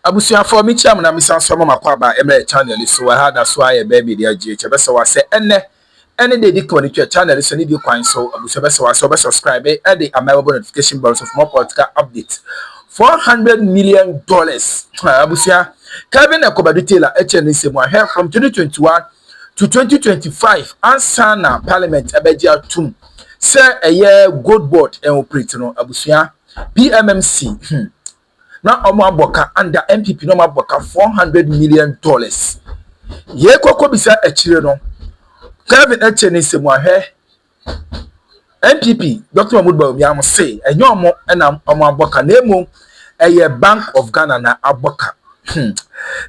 abusia for me cham na misa so mama kwa ba emre channel so I had that so I baby dey GH be se wa se enne dey di connect channel so ni bi kwan so abusia be se wa so be subscribe e dey available notification bells of more political updates. $400 million abusia Kevin Ekobadu Taylor HNC mo here from 2021 to 2025 ansana parliament abeji atum say a year gold board and operate no abusia PMMC na omo aboka under MPP no aboka $400 million ye koko bisa achire no Kevin HNC mo here MPP Dr. Mahmoud Bawumia am say enyo omo na omo aboka na emu a Bank of Ghana na aboka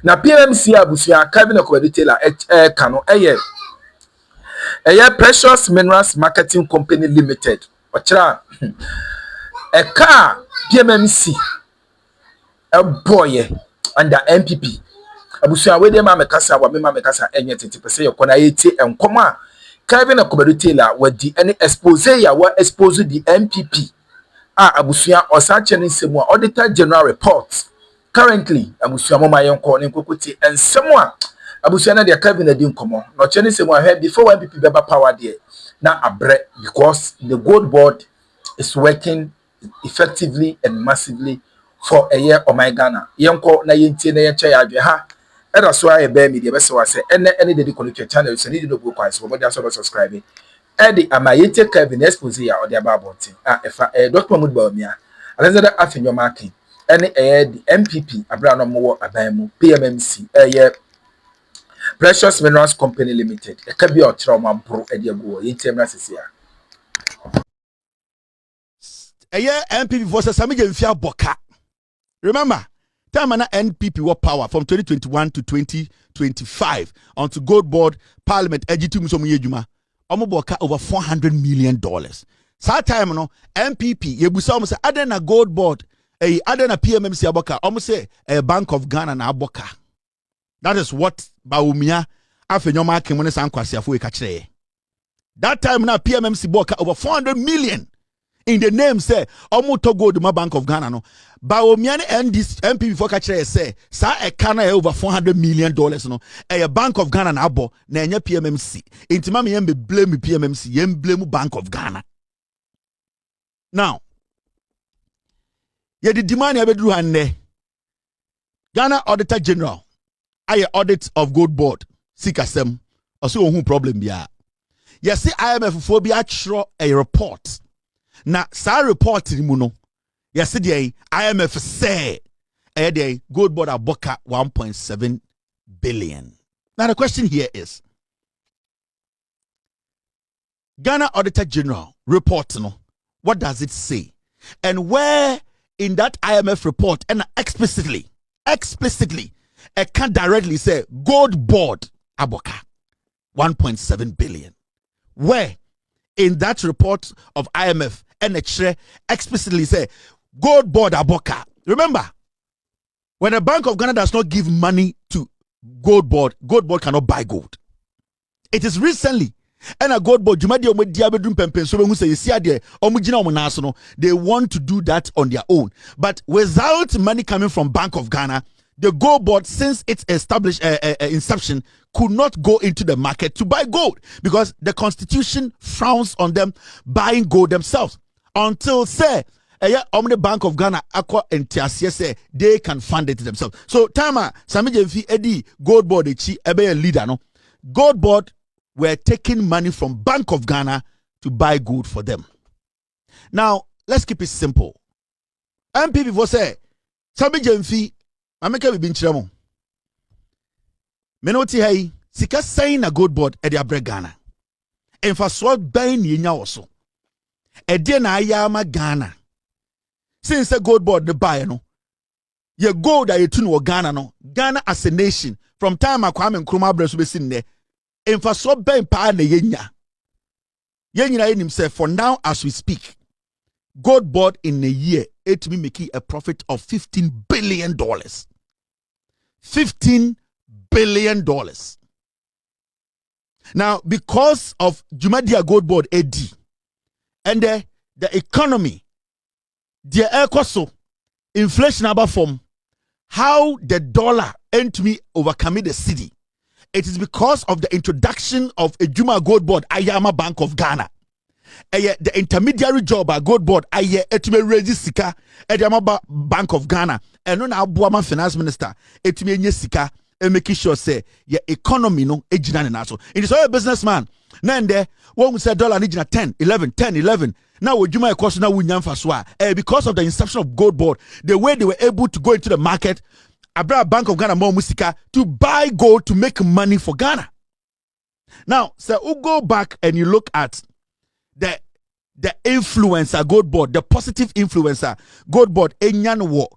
na PMMC abusia Kevin Ekobadu Taylor kano Precious Minerals Marketing Company Limited ochira eka PMMC boy under MPP abusia we dey ma mekasa wa me ma mekasa enye 30% yekona yeti enkoma Kevin Ekobadu Taylor wadi any expose ya wa expose the MPP abusia osache ni semu Auditor General Report currently abusia mama yenko ne kokuti ensemu abusia na de Kevin adi nkomo no che ni semu ahwe before MPP beba power there na abre because the gold board is working effectively and massively for a year of my Ghana yenko na yentie na yenche ya adwe ha era so aye be media be se wase ene de connect channel so need no go kwa so body so subscribe Eddie amayete Kevin expose ya odi ababontin efa Dr. Mahmoud Bawumia alenzada afenyo marking ene the MPP abra no mo aban mu PMMC Precious Minerals Company Limited eka bi otro ma bro edi ago yentem na sesia MPP versus Samije Mfia Boka. Remember time na NPP were power from 2021 to 2025 onto gold board parliament ejitu muso muyejuma boka over $400 million. Sa time no MPP yebusa omo say adena gold board adena PMMC aboka omo say a Bank of Ghana na aboka. That is what Bawumia afenyoma akemone sankwasiafo e ka kire. That time na PMMC boka over $400 million in the name say omo to gold ma Bank of Ghana no. Bawumia and this MPP for ka kire say sa e kana over $400 million no a Bank of Ghana na abo na enye PMMC. Intima me yembe blame PMMC yem blame Bank of Ghana. Now ye the demand ya bedru hande Ghana Auditor General aye audit of gold board sikasem also ohun problem bia ye see IMF for bi atro a report na sa report ni mu no ye see the IMF say the gold board aboka 1.7 billion. Now the question here is Ghana Auditor General report no what does it say and where in that IMF report and explicitly it can directly say gold board aboka 1.7 billion. Where in that report of IMF and it explicitly say gold board aboka. Remember, when a Bank of Ghana does not give money to gold board cannot buy gold. It is recently and a gold board they want to do that on their own, but without money coming from Bank of Ghana, the gold board since its established inception could not go into the market to buy gold because the constitution frowns on them buying gold themselves until say the Bank of Ghana aqua entiasie say they can fund it themselves. So Tama Samije Mfi Edi gold board a leader no gold board were taking money from Bank of Ghana to buy gold for them. Now let's keep it simple. MPP for say Samije Mfi ameka bibi nchiremo menoti hai sika saying na gold board e de abre Ghana emfa so ban ni nya woso e de na ayama Ghana since the gold board the buy no ye gold that you no Ghana no Ghana as a nation from time Kwame Nkrumah abre so be sin there emfa so ban pa na yenya himself for now as we speak gold board in a year it will be making a profit of $15 billion. $15 billion. Now, because of Jumadia Gold Board AD and the economy, the EOCO inflation about from how the dollar to me overcoming the city. It is because of the introduction of a Juma Gold Board, Ayama Bank of Ghana. The intermediary job at Gold Board, Etime Rezi Sika, Ayama Bank of Ghana, and on our Buama Finance Minister, Etime Sika, and making sure say, your economy no, ejina naso. It is all a businessman. Nande, one we say dollar nijina 10, 11, 10, 11. Now, with Juma cost now we because of the inception of Gold Board, the way they were able to go into the market, Abra Bank of Ghana more musika to buy gold to make money for Ghana. Now, so we go back and you look at the influencer Gold Board, the positive influencer Gold Board, Enyanwo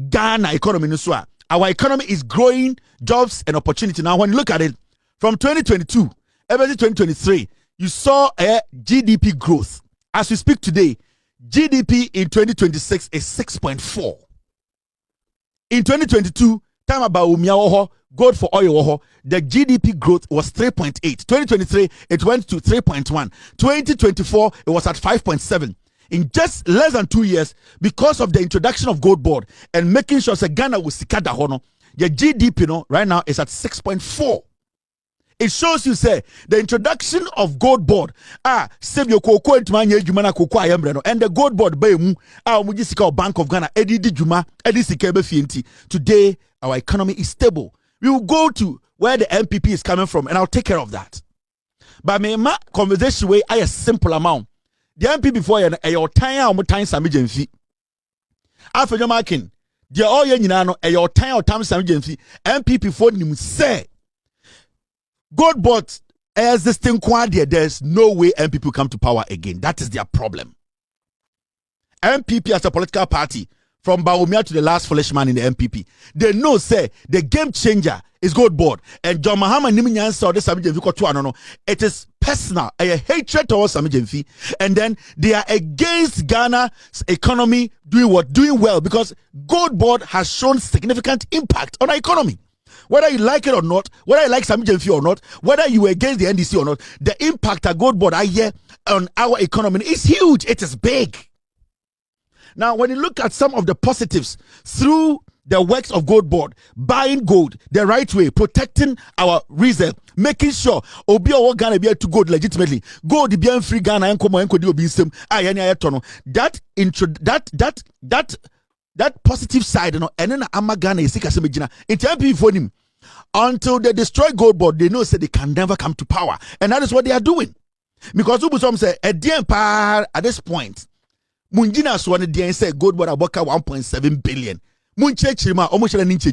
Ghana economy nuswa. Our economy is growing, jobs and opportunity. Now, when you look at it from 2022, ever since 2023, you saw a GDP growth. As we speak today, GDP in 2026 is 6.4. In 2022, time about Bawumia gold for oil, the GDP growth was 3.8. 2023, it went to 3.1. 2024, it was at 5.7. In just less than 2 years, because of the introduction of Gold Board and making sure that Ghana will sikada hono, the GDP right now is at 6.4. It shows you say the introduction of Gold Board save your cocoa into my jumana cocoa and the Gold Board by Bank of Ghana juma today our economy is stable. We will go to where the MPP is coming from and I'll take care of that. But my conversation way a simple amount. The MPP before your time Sami Jenfi. After your marking, the all yenano your time Sami Jenfi MPP for him say Gold Board as this thing there's no way MPP will come to power again. That is their problem. MPP as a political party, from Bawumia to the last foolish man in the MPP, they know say the game changer is Gold Board. And John Mahama Niminyan saw this it is personal, a hatred towards Sami Jenfi, and then they are against Ghana's economy doing well because Gold Board has shown significant impact on our economy. Whether you like it or not, whether you like Sami Jenfi or not, whether you were against the NDC or not, the impact that Gold Board on our economy is huge. It is big. Now, when you look at some of the positives through the works of Gold Board, buying gold the right way, protecting our reserve, making sure Obi or Ghana be to gold legitimately, gold be free Ghana and come and be some that positive side, and then Ama Ghana is sick as a major. In time for him until they destroy Gold Board, they know say they can never come to power, and that is what they are doing. Because Ubusom say at this point, Munjina Swan the say Gold Board aboka 1.7 billion. Munchechima, almost an inch,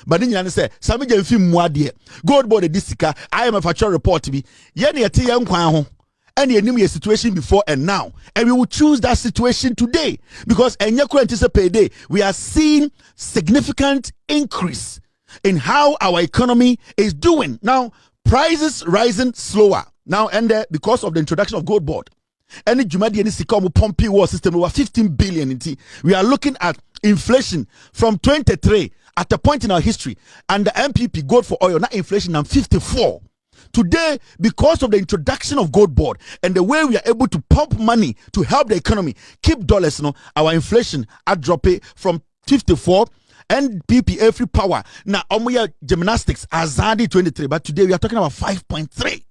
but then you say Sami Jenfi Muadie, Gold Board disika. I am a factual report to be Yenny at young Kwan. And the enemy situation before and now, and we will choose that situation today because anticipate we are seeing significant increase in how our economy is doing now. Prices rising slower now, and because of the introduction of Gold Board, and the Jumadi and Sikomu Pompi war system over 15 billion in T. We are looking at inflation from 23 at a point in our history, and the MPP gold for oil, not inflation, and 54. Today, because of the introduction of Gold Board and the way we are able to pump money to help the economy keep dollars, our inflation are dropping from 54 and PP every power. Now, omuya gymnastics azadi 23, but today we are talking about 5.3.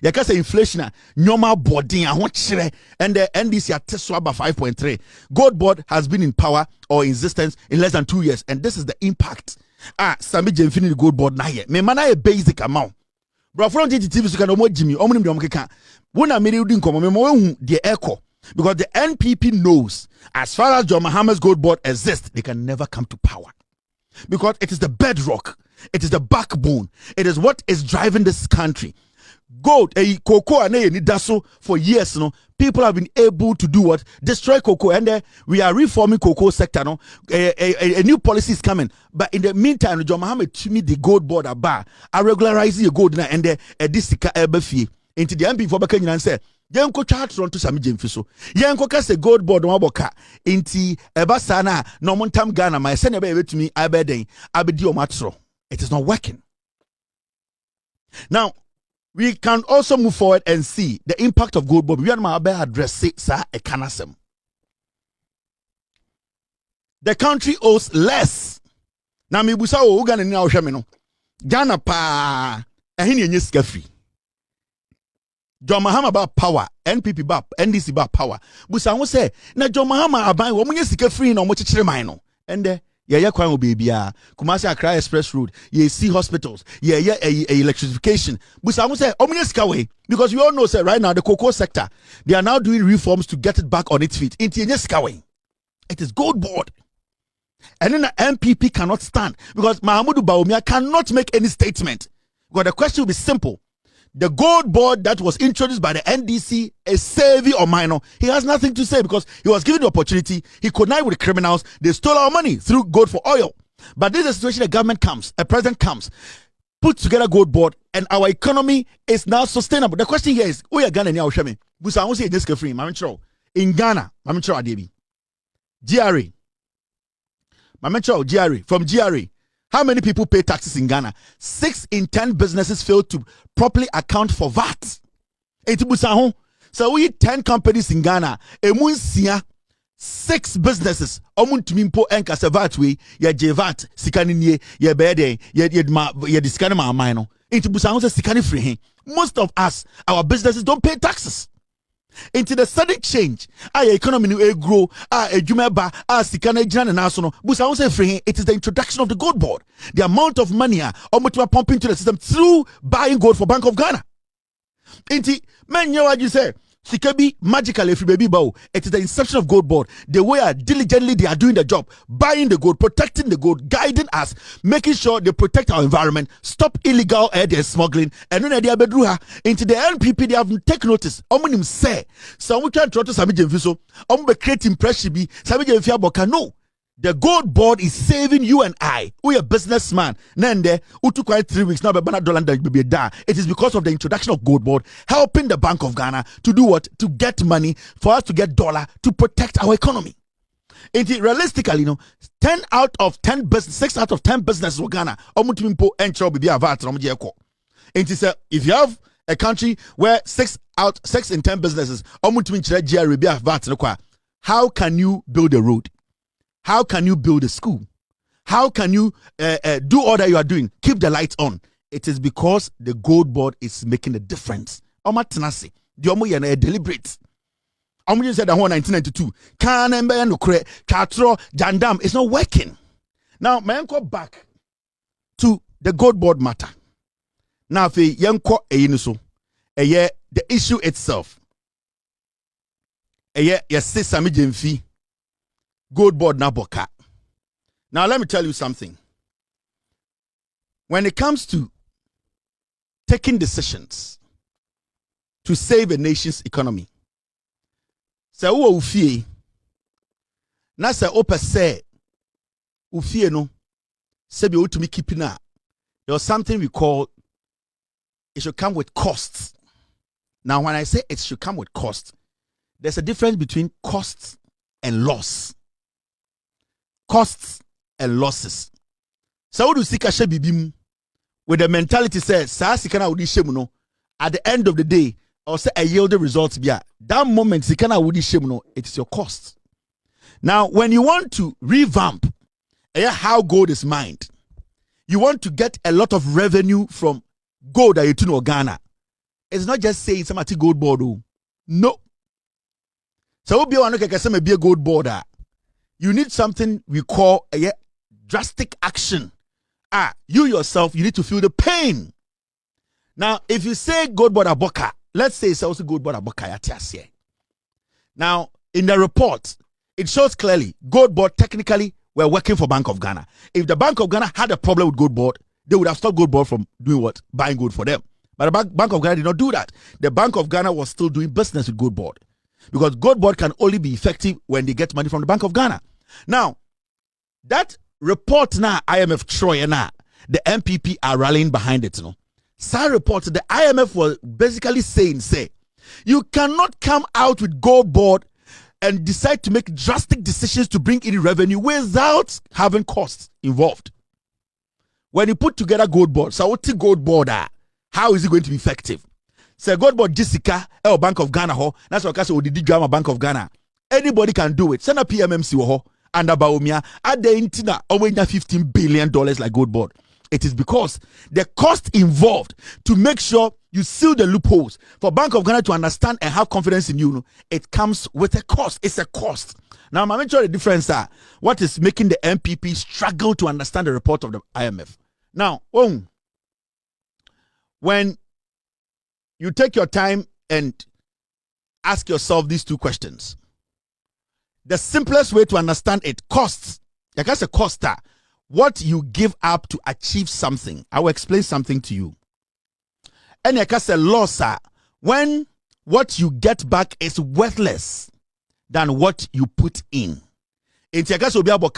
You can say inflation, normal boarding, and the NDC are test about 5.3. Gold Board has been in power or existence in less than 2 years, and this is the impact. Sami Jenfi Gold Board na here. Me mana a basic amount. Bro, from TV so can omo Jimmy, omo nim dem keka. Wona me udi nkomo me mo hu the EOCO because the NPP knows as far as John Mahama's Gold Board exists, they can never come to power. Because it is the bedrock, it is the backbone, it is what is driving this country. Gold, cocoa and daso for years, people have been able to do what? Destroy cocoa, and we are reforming cocoa sector. A new policy is coming, but in the meantime, John Mahama to me the Gold Board are regularizing your gold and this fee into the MP for Bakanya and say, Yanko chat run to Sami Jenfiso. Yanko cast a Gold Board on Waboka into Ebasana, no montam Ghana, my senior baby to me, Aberdeen, Abedio Matro. It is not working. Now, we can also move forward and see the impact of Gold Board. We are not address a canasem. The country owes less Na me busa wo Ghana ni na wo hwe me no. Ghana pa ehe ne enye sika free. John Mahama ba power, NPP ba, NDC ba power. Busa ho say na John Mahama aban wo munye sika free na wo kyekyere man no. Ende ye kwan obi bia Kumasi Accra Express Road, ye see hospitals, ye electrification. Busa ho say omunye sika we because we all know say right now the cocoa sector they are now doing reforms to get it back on its feet. Inti enye sika we. It is gold board. And then the MPP cannot stand because Mahamudu Bawumia cannot make any statement. Because the question will be simple. The gold board that was introduced by the NDC is savvy or minor. He has nothing to say because he was given the opportunity. He connived with criminals. They stole our money through gold for oil. But this is a situation the government comes, a president comes, puts together gold board, and our economy is now sustainable. The question here is, who are Ghana now? Busa, I won't say this free. In Ghana, Adebi. GRA. GRA. From GRA. How many people pay taxes in Ghana? 6 in 10 businesses fail to properly account for VAT. So we 10 companies in Ghana. 6 businesses. Omuntumimpo enkase VAT we ye JVAT sikani ye bede ye diskani ma amino. Into busango se sikani free. Most of us, our businesses don't pay taxes. Into the sudden change, our economy will grow, our jumeba, our sikana jana national. Busa say free. It is the introduction of the gold board. The amount of money pumping into the system through buying gold for Bank of Ghana. Into man, you what you say? Sikabi magically free baby bow. It is the inception of gold board. The way diligently they are doing the job, buying the gold, protecting the gold, guiding us, making sure they protect our environment, stop illegal air smuggling, and then they are bedruha into the NPP. They have taken notice. Omunim say, so we can try to Sami Jemfiso. Be creating pressure. Be Sami Jemfia Boka. No. The gold board is saving you and I. We are businessman. Nende, utu quite 3 weeks now, but it is because of the introduction of gold board helping the Bank of Ghana to do what? To get money for us to get dollar to protect our economy. Realistically, 10 out of 10 business, 6 out of 10 businesses in Ghana, if you have a country where 6 in 10 businesses, how can you build a road? How can you build a school? How can you do all that you are doing? Keep the lights on. It is because the gold board is making a difference. Oma tenase. The omo yana deliberate. Omo said that 1992. Kanembe no kre katro jandam. It's not working. Now, may I go back to the gold board matter. Now, fe yenko eyiniso. The issue itself. Yes, Sami Jemfi. Gold board naboka. Now let me tell you something. When it comes to taking decisions to save a nation's economy, se wo ufie na se ope se ufie no se be utumi keeping up. There was something we call it should come with costs. Now when I say it should come with costs, there's a difference between costs and loss. Costs and losses. So do sika she bibim with the mentality says sa sika na wudi shemu no at the end of the day or say a yielding results bia that moment sika na wudi shemu no it is your cost. Now when you want to revamp how gold is mined, you want to get a lot of revenue from gold that you turn to Ghana. It's not just saying somebody gold board. No. So be one okay say be a gold boarder. You need something we call a drastic action. You yourself, you need to feel the pain. Now, if you say gold board aboka, let's say it's also gold board aboka. Now, in the report, it shows clearly gold board technically were working for Bank of Ghana. If the Bank of Ghana had a problem with gold board, they would have stopped gold board from doing what? Buying gold for them. But the Bank of Ghana did not do that. The Bank of Ghana was still doing business with gold board. Because gold board can only be effective when they get money from the Bank of Ghana. Now, that report now, IMF Troy now, the MPP are rallying behind it. Some report, the IMF was basically saying, you cannot come out with gold board and decide to make drastic decisions to bring in revenue without having costs involved. When you put together gold board, so what's the gold board? How is it going to be effective? Say gold board Jessica or Bank of Ghana ho. That's what I say. Did drama Bank of Ghana. Anybody can do it. Send a PMMC ho. under Bawumia at the intina over $15 billion like Gold Board. It is because the cost involved to make sure you seal the loopholes for Bank of Ghana to understand and have confidence in you. It comes with a cost. It's a cost. Now, I'm going to show the difference. What is making the MPP struggle to understand the report of the IMF? Now, when you take your time and ask yourself these two questions, the simplest way to understand it, costs. Like I said, cost. What you give up to achieve something. I will explain something to you. And like I said, loss, when what you get back is worthless than what you put in. It's like I said, obi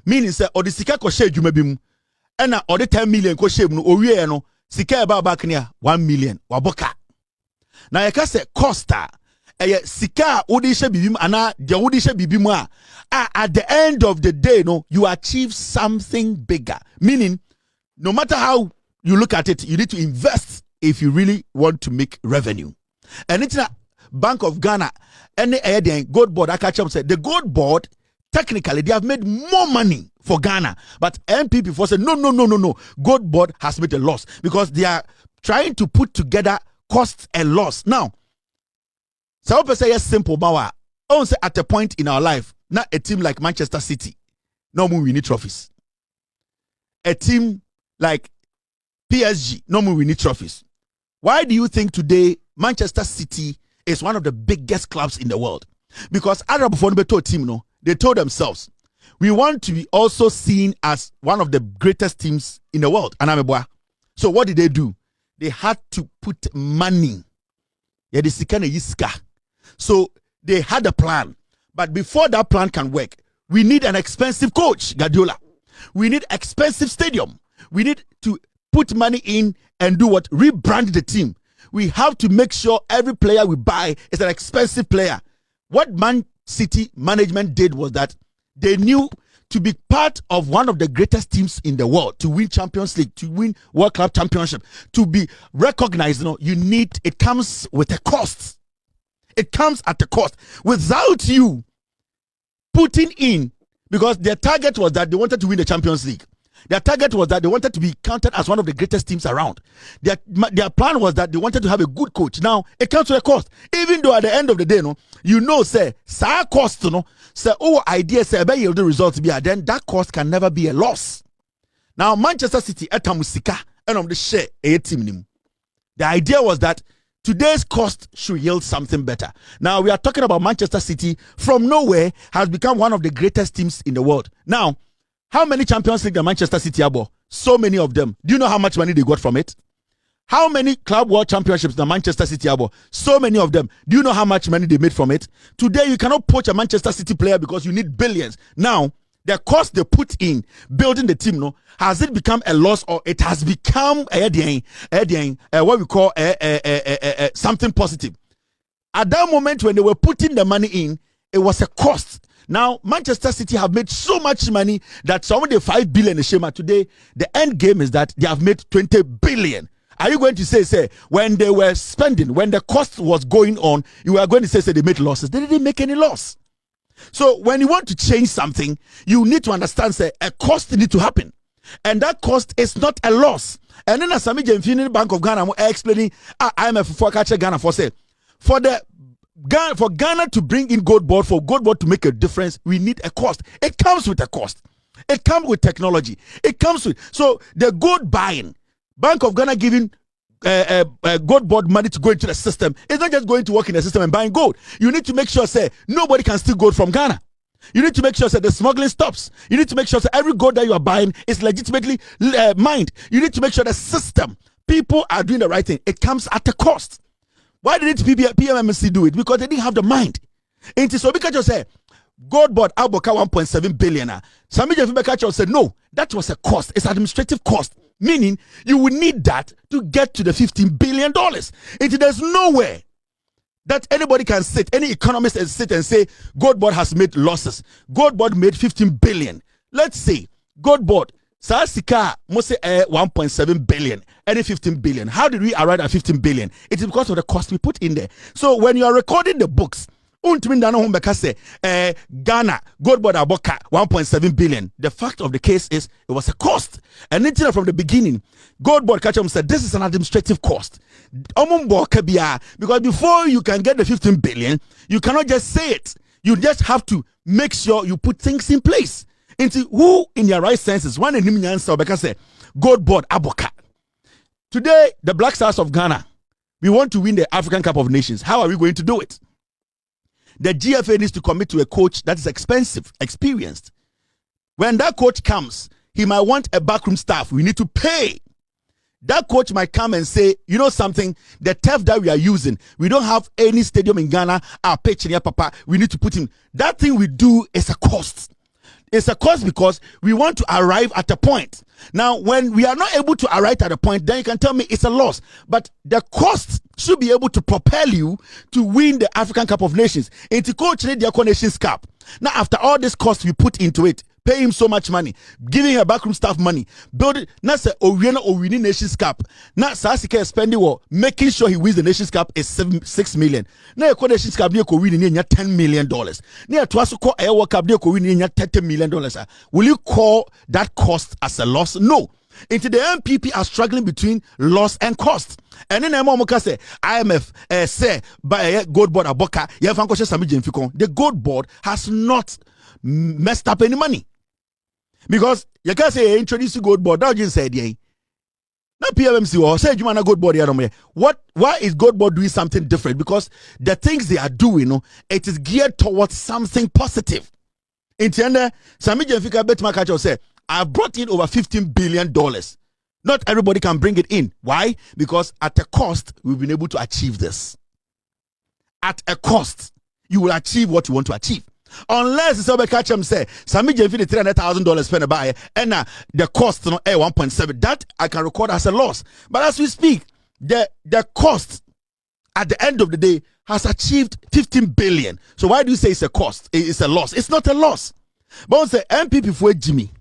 meaning say, or the sika ko share you maybe, and or the 10 million ko share no, or no, sika about back near 1 million, waboka. Now, like I said, costa. Sika odisha bibim ana de odisha bibimwa. At the end of the day, no, you achieve something bigger. Meaning, no matter how you look at it, you need to invest if you really want to make revenue. And it's a Bank of Ghana and the Gold Board. I catch up said the Gold Board technically they have made more money for Ghana, but MPP for said no. Gold Board has made a loss because they are trying to put together costs and loss now. So I say yes, simple. Bawa. I say at a point in our life, not a team like Manchester City, no more we need trophies. A team like PSG, no more we need trophies. Why do you think today Manchester City is one of the biggest clubs in the world? Because Arab Fonbeto team, no, they told themselves, we want to be also seen as one of the greatest teams in the world. So what did they do? They had to put money. So they had a plan. But before that plan can work, we need an expensive coach, Guardiola. We need expensive stadium. We need to put money in and do what? Rebrand the team. We have to make sure every player we buy is an expensive player. What Man City management did was that they knew to be part of one of the greatest teams in the world, to win Champions League, to win World Club Championship, to be recognized, it comes with a cost. It comes at a cost. Without you putting in, because their target was that they wanted to win the Champions League. Their target was that they wanted to be counted as one of the greatest teams around. Their plan was that they wanted to have a good coach. Now, it comes with a cost. Even though at the end of the day, say, cost, say, idea, say, yield the results, then that cost can never be a loss. Now, Manchester City, etamusika, and on the share, a team. The idea was that today's cost should yield something better. Now, we are talking about Manchester City from nowhere has become one of the greatest teams in the world. Now, how many Champions League the Manchester City have? So many of them. Do you know how much money they got from it? How many Club World Championships the Manchester City have? So many of them. Do you know how much money they made from it? Today, you cannot poach a Manchester City player because you need billions. Now, the cost they put in building the team, has it become a loss or it has become what we call something positive? At that moment when they were putting the money in, it was a cost. Now, Manchester City have made so much money that some of the 5 billion in Shema today, the end game is that they have made 20 billion. Are you going to say, when they were spending, when the cost was going on, you are going to say they made losses? They didn't make any loss. So when you want to change something, you need to understand, a cost needs to happen. And that cost is not a loss. And then as Sami Jemfini Bank of Ghana explaining, IMF for Ghana for Ghana to bring in Gold Board, for Gold Board to make a difference, we need a cost. It comes with a cost. It comes with technology. It comes with, so the gold buying, Bank of Ghana giving Gold Board money to go into the system. It's not just going to work in the system and buying gold. You need to make sure, nobody can steal gold from Ghana. You need to make sure the smuggling stops. You need to make sure every gold that you are buying is legitimately mined. You need to make sure the system, people are doing the right thing. It comes at a cost. Why didn't PMMC do it? Because they didn't have the mind. And so because you say Gold Board Alboka 1.7 billion. Sami Jefibekacho said no, that was a cost. It's administrative cost. Meaning you would need that to get to the $15 billion. There's nowhere that anybody can sit, any economist can sit and say Gold Board has made losses. Gold Board made 15 billion. Let's say Gold Board Sasika must say 1.7 billion, any 15 billion. How did we arrive at 15 billion? It is because of the cost we put in there. So when you are recording the books Untimi home say Ghana gold board aboka 1.7 billion. The fact of the case is it was a cost. And then from the beginning, gold board catch said this is an administrative cost. Because before you can get the 15 billion, you cannot just say it. You just have to make sure you put things in place. Into who in your right senses one in him answer because say gold board aboka. Today, the Black Stars of Ghana, we want to win the African Cup of Nations. How are we going to do it? The GFA needs to commit to a coach that is expensive, experienced. When that coach comes, he might want a backroom staff. We need to pay. That coach might come and say, you know something, the turf that we are using, we don't have any stadium in Ghana, our pitch in here, papa, we need to put in. That thing we do is a cost. It's a cost because we want to arrive at a point. Now, when we are not able to arrive at a point, then you can tell me it's a loss. But the cost should be able to propel you to win the African Cup of Nations. Into coach the EOCO Nations Cup. Now, after all this cost we put into it, pay him so much money, giving him backroom staff money, build it. Now say winning Nations Cup. Now Sasika spending making sure he wins the Nations Cup is 6 million. Now the Nations Cup they could win $10 million. Now to also call a World Cup they could win $30 million. Will you call that cost as a loss? No. Into the MPP are struggling between loss and cost. And then Momoka say IMF say by gold board aboka the gold board has not messed up any money. Because you can say introduce the gold board. That just said yeah. Now PMMC or say you want gold board here. Why is gold board doing something different? Because the things they are doing, it is geared towards something positive. In the end, Sami Jenfika Betmakacho say, I've brought in over $15 billion. Not everybody can bring it in. Why? Because at a cost, we've been able to achieve this. At a cost, you will achieve what you want to achieve. Unless it's over catch them say, Sami Jenfika $300,000 spent by and the cost 1.7. That I can record as a loss. But as we speak, the cost at the end of the day has achieved 15 billion. So why do you say it's a cost? It's a loss. It's not a loss. But on say MPP for Jimmy.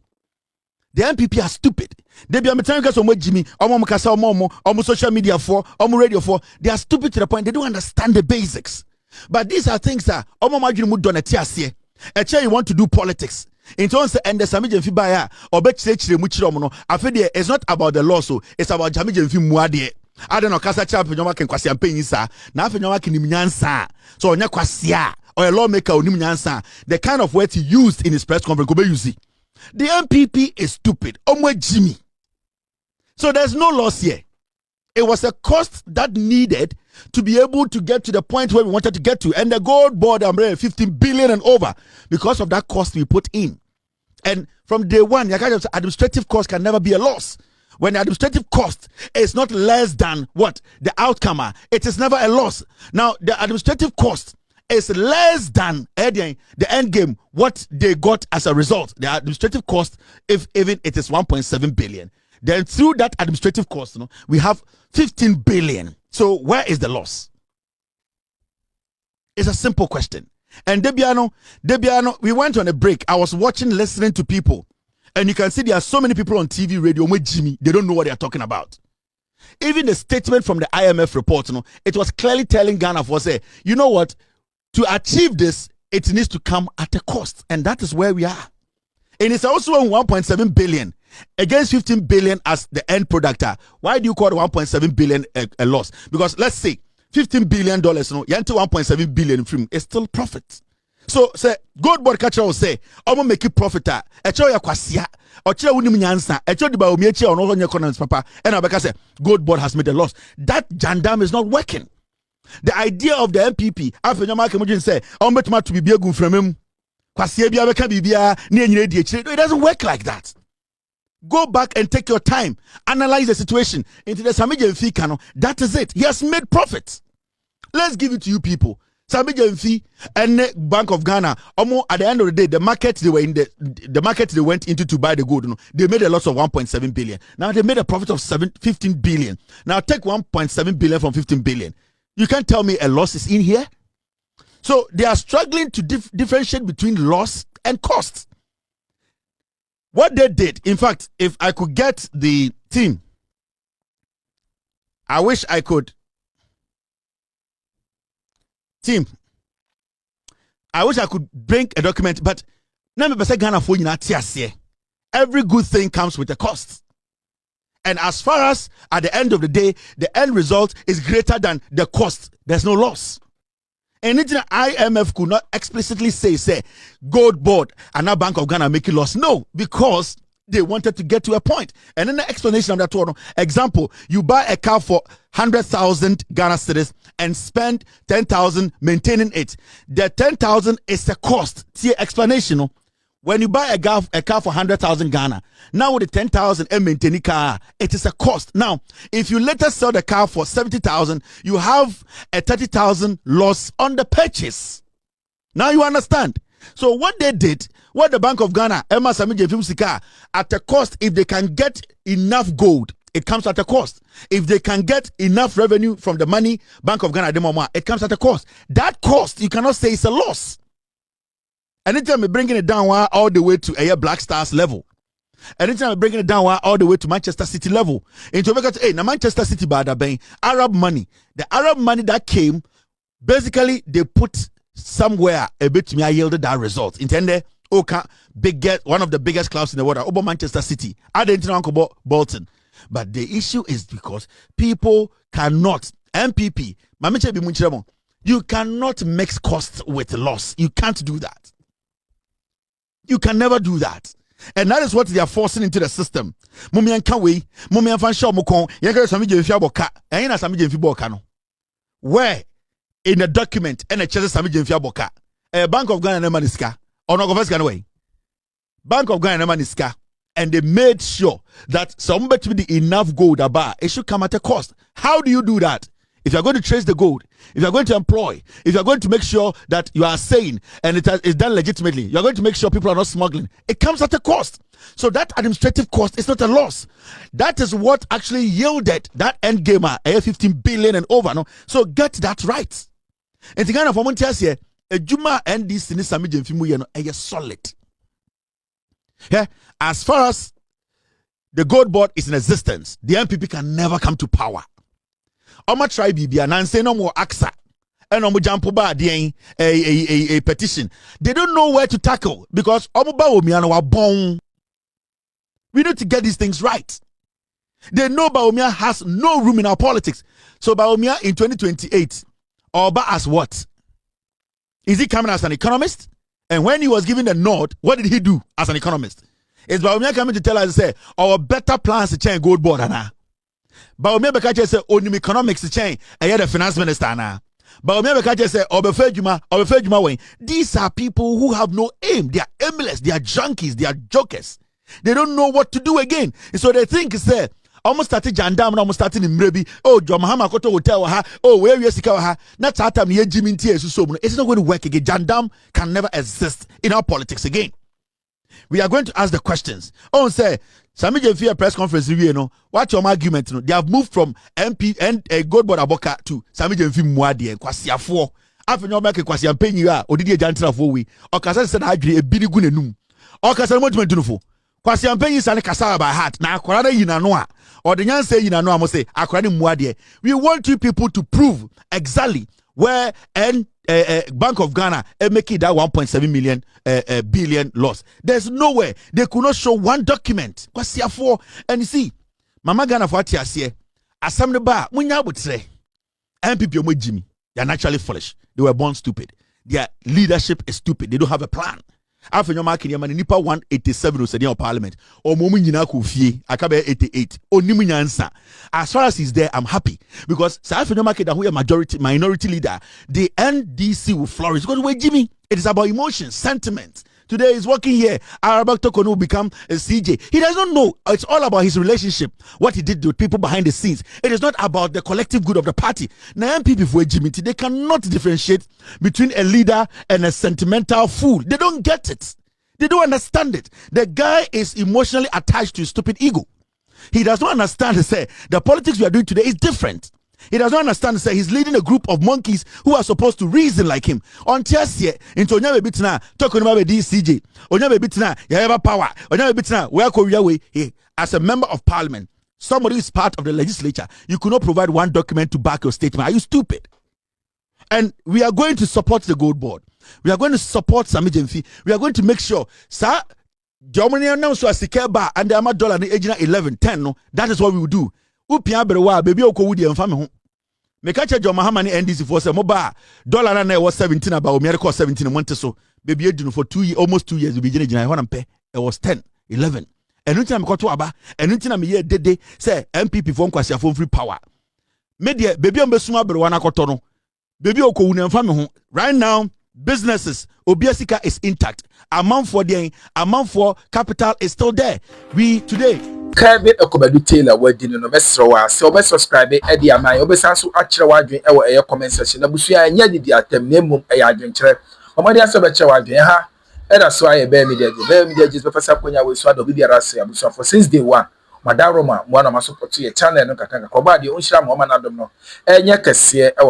The MPP are stupid. They be American so Jimmy, social media for, radio for. They are stupid to the point they don't understand the basics. But these are things that you want to do politics. In terms of and the Samijan Fibaya or bet it's not about the law, so it's about Jamijan Fimuade. I don't know, Casa Chap, Yamakan Kwasian Penisa, Nafi Yamakin Nimyansa, so Nyakwasia, or a lawmaker or Nimyansa, the kind of words he used in his press conference, you see. The MPP is stupid. Jimmy. So there's no loss here. It was a cost that needed to be able to get to the point where we wanted to get to. And the gold board umbrella 15 billion and over because of that cost we put in. And from day one, administrative cost can never be a loss. When the administrative cost is not less than what? The outcome, it is never a loss. Now, the administrative cost is less than the end game, what they got as a result. The administrative cost, if even it is 1.7 billion, then through that administrative cost, we have 15 billion. So where is the loss? It's a simple question. And Debiano, we went on a break. I was watching, listening to people. And you can see there are so many people on TV, radio, with Jimmy. They don't know what they are talking about. Even the statement from the IMF report, it was clearly telling Ghana for say, you know what? To achieve this, it needs to come at a cost. And that is where we are. And it's also 1.7 billion against 15 billion as the end product. Why do you call 1.7 billion a loss? Because let's say $15 billion, you enter 1.7 billion from it's still profit. So say gold board catcher will say, I'm make it profit. Echo ya kwasia, oche unim nyansa, echo di Bawumia che ono onye economics papa. And Abeka say gold board has made a loss. That jandam is not working. The idea of the MPP, after your market say, I'm better to be good from him. It doesn't work like that. Go back and take your time, analyze the situation into the Samijan fee canon. That is it. He has made profits. Let's give it to you people. Samijan fee and Bank of Ghana. At the end of the day, the market they were in the market they went into to buy the gold. They made a loss of 1.7 billion. Now they made a profit of 15 billion. Now take 1.7 billion from 15 billion. You can't tell me a loss is in here. So they are struggling to differentiate between loss and cost. What they did, in fact, if I could get the team, I wish I could. Team, I wish I could bring a document, but Ghana for every good thing comes with a cost. And as far as at the end of the day, the end result is greater than the cost, there's no loss. Anything IMF could not explicitly say Gold Board and now Bank of Ghana making loss. No, because they wanted to get to a point. And then the explanation of that one, example, you buy a car for 100,000 Ghana cedis and spend 10,000 maintaining it. The 10,000 is a cost. See explanation. When you buy a car for 100,000 Ghana, now with the 10,000 and maintaining car, it is a cost. Now, if you later sell the car for 70,000, you have a 30,000 loss on the purchase. Now you understand. So what they did, what the Bank of Ghana, Emma Samije Fimsika, at a cost, if they can get enough gold, it comes at a cost. If they can get enough revenue from the money, Bank of Ghana, it comes at a cost. That cost, you cannot say it's a loss. Anytime we're bringing it down all the way to a Black Stars level. Anytime we're bringing it down all the way to Manchester City level. Into Manchester City by the Arab money. The Arab money that came, basically they put somewhere a bit me yielded that result. Intende one of the biggest clubs in the world, over Manchester City. I didn't know about Bolton. But the issue is because people cannot, MPP, you cannot mix costs with loss. You can't do that. You can never do that. And that is what they are forcing into the system. Where in the document and a Bank of Ghana Maniska or no way. Bank of Ghana Maniska, and they made sure that somebody with enough gold about it should come at a cost. How do you do that? If you're going to trace the gold, if you're going to employ, if you're going to make sure that you are sane and it is done legitimately, you're going to make sure people are not smuggling, it comes at a cost. So that administrative cost is not a loss. That is what actually yielded that end gamer 15 billion and over. No? So get that right. And the kind of moment here, a Juma and this in this is solid. Yeah, as far as the gold board is in existence, the MPP can never come to power. Oma try bibia and say no more AXA and omo jampo ba a petition. They don't know where to tackle because omo Bawumia no born. We need to get these things right. They know Bawumia has no room in our politics. So Bawumia in 2028, Oba as what? Is he coming as an economist? And when he was given the nod, what did he do as an economist? Is Bawumia coming to tell us, say, our better plans to change gold board, Anna? Bawumia Bekache say, onim economics to change, and the finance minister, Anna. Bawumia Bekache say, Obefejuma way. These are people who have no aim. They are aimless. They are junkies. They are jokers. They don't know what to do again. And so they think, say, almost started Jandam, almost starting in Mrebi. Oh, John Mahama Koto Hotel, oh, where you see, not Satam, ye Jimmy T. It's not going to work again. Jandam can never exist in our politics again. We are going to ask the questions. Oh, say, Sami Jemfia press conference, you know, what's your argument? They have moved from MP and a good board aboka to Sami Jemfi Mwadi and Kwasia 4. After your back, Kwasia Penya, or did you jantra for we? Or Kasa said, I agree a binigunum. Or Kasa Monument to know. Kwasia Penya is a Kasara by heart. Now, Korada Yinanoa. Or the young say Yinanoa must say, Akrani Mwadi. We want you people to prove exactly where Bank of Ghana making that 1.7 million billion loss. There's nowhere they could not show one document. And you see, Mama Ghana for here, assembly bar, when you would say, MPP with Jimmy, they are naturally foolish. They were born stupid. Their leadership is stupid. They don't have a plan. After your marking, your nipa 187 was in parliament. Or Mominina Kufie, Akabe 88. Or Nimunyansa. As far as he's there, I'm happy. Because after your market, who are minority leader, the NDC will flourish. Because wait, Jimmy, it is about emotions, sentiments. Today he's working here. Arabak Tokonu will become a CJ. He doesn't know. It's all about his relationship, what he did with people behind the scenes. It is not about the collective good of the party. Now, MPP for Jimmy, they cannot differentiate between a leader and a sentimental fool. They don't get it. They don't understand it. The guy is emotionally attached to his stupid ego. He does not understand, say, the politics we are doing today is different. He does not understand, say, he's leading a group of monkeys who are supposed to reason like him. On Tiasie, into Onyabe Bitna, talking about the DCJ, Onyabe Bitna, you have a power, Onyabe Bitna, where Korea way, as a member of parliament, somebody who is part of the legislature, you could not provide one document to back your statement. Are you stupid? And we are going to support the gold board. We are going to support Sami Jemfi. We are going to make sure, sir, Germany announced us $1 and the dollar the age 11, 10. No, that is what we will do. Upia berewa baby oko wudi emfame ho. Me ka che John Mahama ni NDC for say moba dollar na was 17 about Bawumia record 17 months so baby edunu for 2 years, almost 2 years we be gina ho na mpe it was 10, 11. Enu tina me koto aba, enu tina me ye dede say MPP for nkwasi afo free power. Me de baby ombesuma berewa na koto no. Baby oko wudi emfame ho. Right now businesses Obiasika is intact. Amount for capital is still there. We today Kevin Okobadu Taylor wedding no mesro so be subscribe e dia man obesan so akire wadwen e wo e comment section abusu ya nya didi atem na mum e adwen kire omode aso be kire wadwen ha e da so aye be media just be fasa konya we so ado bi biara so abusu for since day 1 madam Roma mo na ma support ye channel no kakanga ko ba de onhira mo ma na dom no enye kase e